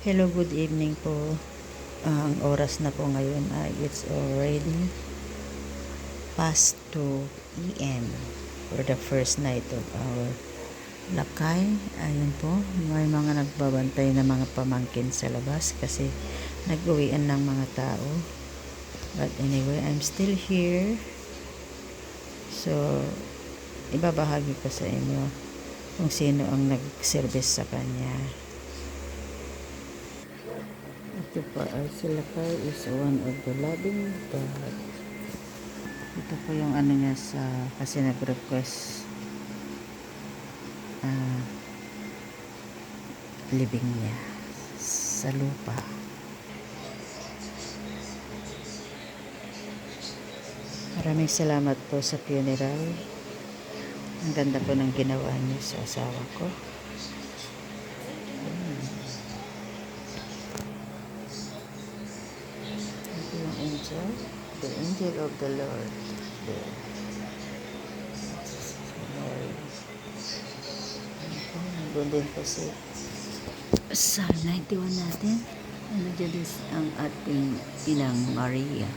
Hello, good evening po. Ang oras na po ngayon ay it's already past 2 p.m. for the first night of our lakay. Ayun po, may mga nagbabantay na mga pamangkin sa labas kasi nag-uwian ng mga tao. But anyway, I'm still here. So, ibabahagi ko sa inyo kung sino ang nag-service sa kanya. Ito pa ay si Lakay is one of the loving God. Ito po yung ano niya kasi nag-request uh, living niya sa lupa. Maraming salamat po sa funeral. Ang ganda po ng ginawa niyo sa asawa ko. Ito yung angel. The angel of the Lord. There. Nandun din po si Psalm 91 natin. Ano dyan ang ating Inang Maria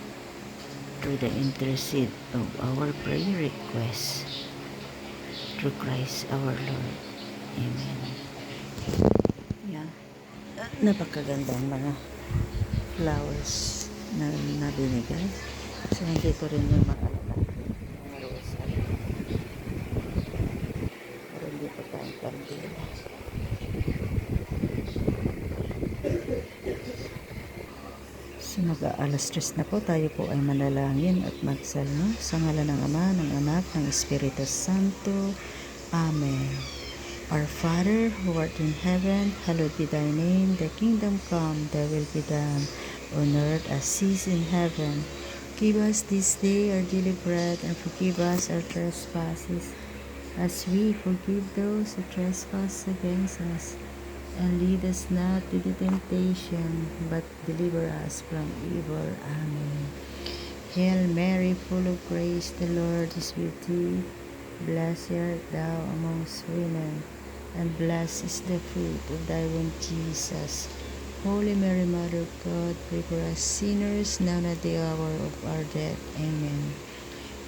to the intercede of our prayer request through Christ our Lord. Amen. Yan. Napakagandang mga flowers na binigay. So, hindi ko rin yung makalala. Mga rosary. Pero hindi pa tayong kandila. So, mag-aalas 3 na po. Tayo po ay manalangin at magsalmo sa ngalan ng Ama, ng Anak, ng Espiritu Santo. Amen. Our Father, who art in heaven, hallowed be thy name. Thy kingdom come, thy will be done, on earth as it is in heaven. Give us this day our daily bread, and forgive us our trespasses, as we forgive those who trespass against us. And lead us not into temptation, but deliver us from evil. Amen. Hail Mary, full of grace, the Lord is with thee. Blessed art thou amongst women, and blessed is the fruit of thy womb, Jesus. Holy Mary, Mother of God, pray for us sinners, now and at the hour of our death. Amen.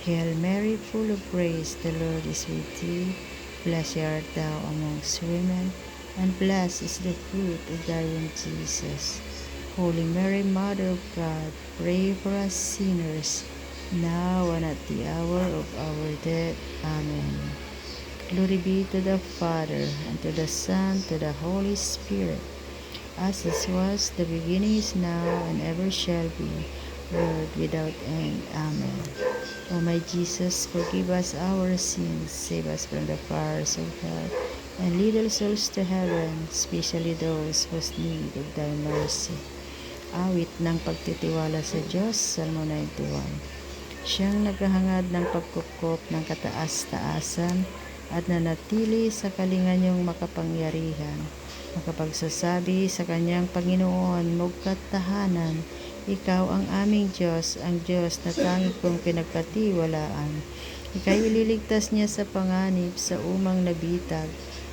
Hail Mary, full of grace, the Lord is with thee. Blessed art thou amongst women, and blessed is the fruit of thy womb, Jesus. Holy Mary, Mother of God, pray for us sinners, now and at the hour of our death. Amen. Glory be to the Father, and to the Son, to the Holy Spirit, as it was, the beginning is now, and ever shall be, world without end. Amen. O my Jesus, forgive us our sins, save us from the fires of hell, and lead all souls to heaven, especially those whose need of thy mercy. Awit ng pagtitiwala sa Diyos, Salmo 91. Siyang naghahangad ng pagkukop ng kataas-taasan at nanatili sa kalinganyong makapangyarihan, makapagsasabi sa kanyang Panginoon, mugkat tahanan, ikaw ang aming Diyos, ang Diyos na tanging kong pinagkatiwalaan. Ika'y ililigtas niya sa panganib, sa umang nabitag,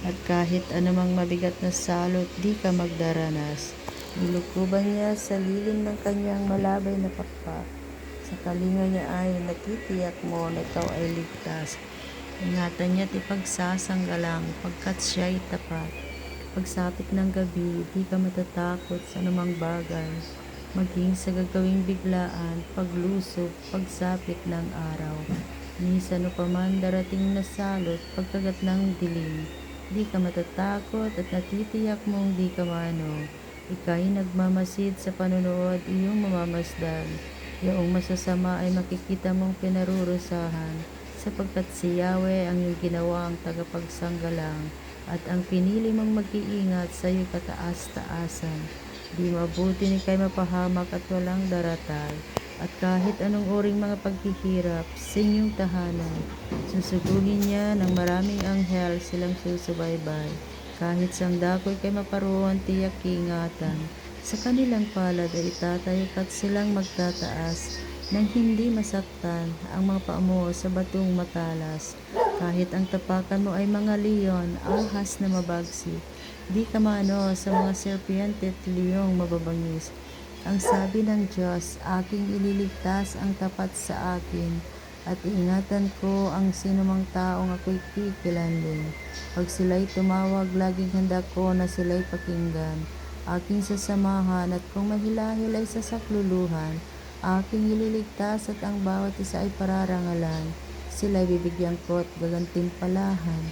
at kahit anumang mabigat na salot, di ka magdaranas. Nilukuban niya sa lilim ng kanyang malabay na pakpak. Sa kalinga niya ay natitiyak mo na ikaw ay ligtas. Ingatan niya at ipagsasanggalang pagkat siya'y tapat. Pagsapit ng gabi, di ka matatakot sa anumang bagay. Maging sa gagawing biglaan, paglusob, pagsapit ng araw. Minsan upaman darating na salot, pagkagat ng dilim. Di ka matatakot at natitiyak mong di ka maano. Ika'y nagmamasid sa panunood, iyong mamamasdan. Iyong masasama ay makikita mong pinarurusahan, sapagkat si Yahweh ang iyong ginawa ang tagapagsanggalang, at ang pinili mong mag-iingat sa iyong kataas-taasan. Di mabuti ni kay mapahamak at walang daratal, at kahit anong uring mga paghihirap sa inyong tahanan, susuguhin niya ng maraming anghel silang susubaybay. Kahit sang dakoy kay maparuan tiyak ingatan, sa kanilang palad ay itatayo at silang magtataas, nang hindi masaktan ang mga paa mo sa batong matalas. Kahit ang tapakan mo ay mga leon, ahas na mabagsik, di ka maano sa mga serpiente at liyong mababangis. Ang sabi ng Diyos, aking ililigtas ang tapat sa akin, at iingatan ko ang sinumang taong ako'y kikilanling. Pag sila'y tumawag, laging handa ko na sila'y pakinggan. Aking sasamahan at kung mahilahil ay sa sakluluhan, aking ililigtas at ang bawat isa ay pararangalan. Sila'y bibigyan ko at gagantimpalahan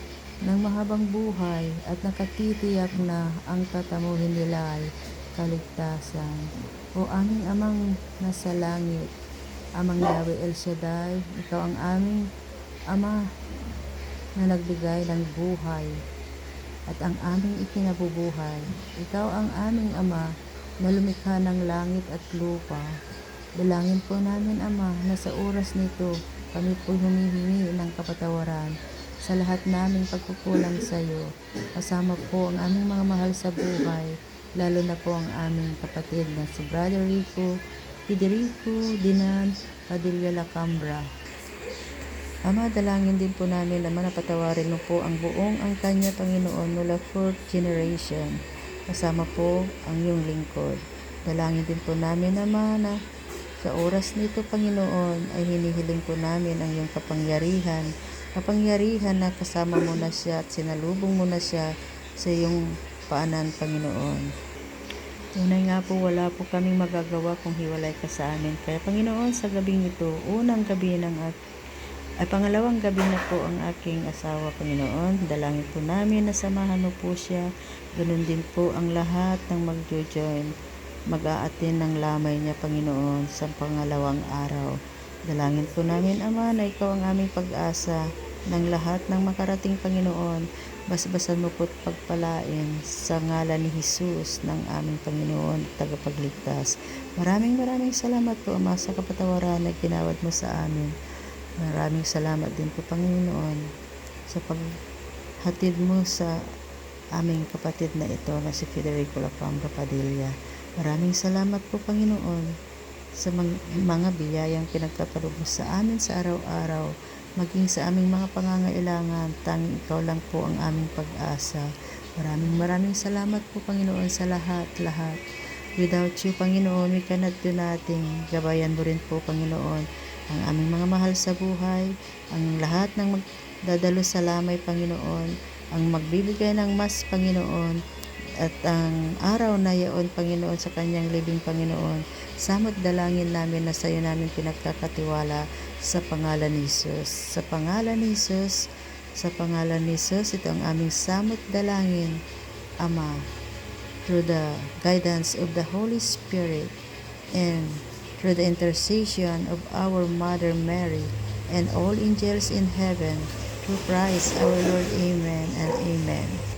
ng mahabang buhay at nakatitiyak na ang tatamuhin nila ay kaligtasan. O aming amang nasa langit, amang Yahweh El Shaddai, ikaw ang aming ama na nagbigay ng buhay at ang aming ikinabubuhay. Ikaw ang aming ama na lumikha ng langit at lupa. Dalangin po namin, Ama, na sa oras nito kami po humihingi ng kapatawaran sa lahat naming pagkukulang sa iyo. Kasama po ang aming mga mahal sa buhay, lalo na po ang aming kapatid na si Brother Rico, Federico Dinan Padilla Lacambra. Ama, dalangin din po namin, Ama, na patawarin mo po ang buong ang kanya, Panginoon, mula 4th generation. Kasama po ang iyong lingkod. Dalangin din po namin, Ama, na sa oras nito, Panginoon, ay hinihiling po namin ang iyong kapangyarihan na kasama mo na siya at sinalubong mo na siya sa iyong paanan, Panginoon. Tunay nga po, wala po kaming magagawa kung hiwalay ka sa amin. Kaya, Panginoon, sa gabing ito, pangalawang gabi na po ang aking asawa, Panginoon. Dalangin po namin na samahan mo po siya. Ganun din po ang lahat ng mag-join, mag-aatin ng lamay niya, Panginoon, sa pangalawang araw. Dalangin po namin, Ama, na ikaw ang aming pag-asa ng lahat ng makarating, Panginoon. Basbasan mo po't pagpalain sa ngalan ni Jesus ng aming Panginoon at tagapagligtas. Maraming salamat po, Ama, sa kapatawaran na ginawad mo sa amin. Maraming salamat din po, Panginoon, sa paghatid mo sa aming kapatid na ito na si Federico Lacambra Padilla. Maraming salamat po, Panginoon, sa mga biyayang pinagpapaloob mo sa amin sa araw-araw, maging sa aming mga pangangailangan. Tanging ikaw lang po ang aming pag-asa. Maraming salamat po, Panginoon, sa lahat. Without you, Panginoon, we cannot do nothing. Gabayan mo rin po, Panginoon, ang aming mga mahal sa buhay, ang lahat ng magdadalo sa lamay, Panginoon, ang magbibigay ng mas, Panginoon, at ang araw na yaon, Panginoon, sa kanyang libing, Panginoon. Samot dalangin namin na sa iyo namin pinagkakatiwala sa pangalan ni Jesus. Sa pangalan ni Jesus, ito ang aming samot dalangin, Ama, through the guidance of the Holy Spirit and through the intercession of our Mother Mary and all angels in heaven, through Christ our Lord. Amen and amen.